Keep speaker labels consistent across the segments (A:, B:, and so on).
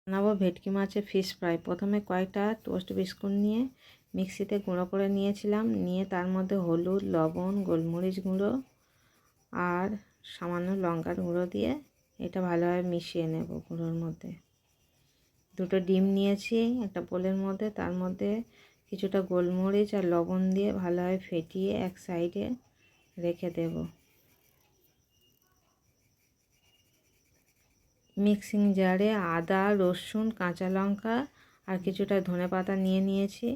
A: বানাবো ভেটকি মাছের ফিশ ফ্রাই। প্রথমে কয়েকটা টোস্ট বিস্কুট নিয়ে মিক্সিতে গুঁড়ো করে নিয়েছিলাম, নিয়ে তার মধ্যে হলুদ, লবণ, গোলমরিচ গুঁড়ো আর সামান্য লঙ্কার গুঁড়ো দিয়ে এটা ভালোভাবে মিশিয়ে নেব গুঁড়োর মধ্যে। দুটো ডিম নিয়েছি একটা বোলের মধ্যে, তার মধ্যে কিছুটা গোলমরিচ আর লবণ দিয়ে ভালোভাবে ফেটিয়ে এক সাইডে রেখে দেব। মিক্সিং জারে আদা, রসুন, কাঁচা লঙ্কা আর কিছুটা ধনেপাতা নিয়ে নিয়েছি।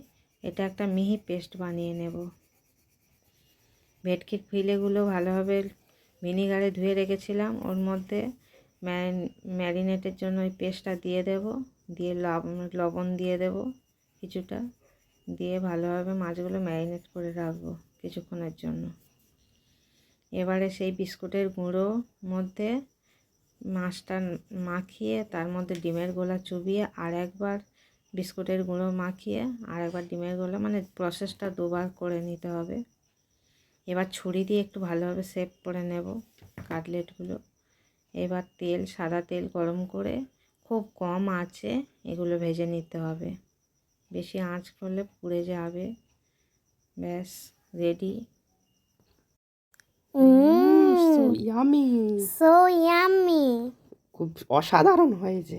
A: এটা একটা মিহি পেস্ট বানিয়ে নেব। ভেটকির ফিলেগুলো ভালোভাবে ভিনিগারে ধুয়ে রেখেছিলাম, ওর মধ্যে ম্যারিনেটের জন্য ওই পেস্টটা দিয়ে দেব, দিয়ে লবণ দিয়ে দেব কিছুটা, দিয়ে ভালোভাবে মাছগুলো ম্যারিনেট করে রাখবো কিছুক্ষণের জন্য। এবারে সেই বিস্কুটের গুঁড়ো মধ্যে মাছটা মাখিয়ে তার মধ্যে ডিমের গোলা চুবিয়ে আর একবার বিস্কুটের গুঁড়ো মাখিয়ে আর একবার ডিমের গোলা, মানে প্রসেসটা দুবার করে নিতে হবে। এবার ছুরি দিয়ে একটু ভালোভাবে শেপ করে নেব কাটলেটগুলো। এবার সাদা তেল গরম করে খুব কম আঁচে এগুলো ভেজে নিতে হবে, বেশি আঁচ করলে পুড়ে যাবে। ব্যাস ready.
B: So yummy,
C: So yummy.
B: খুব অসাধারণ হয়েছে।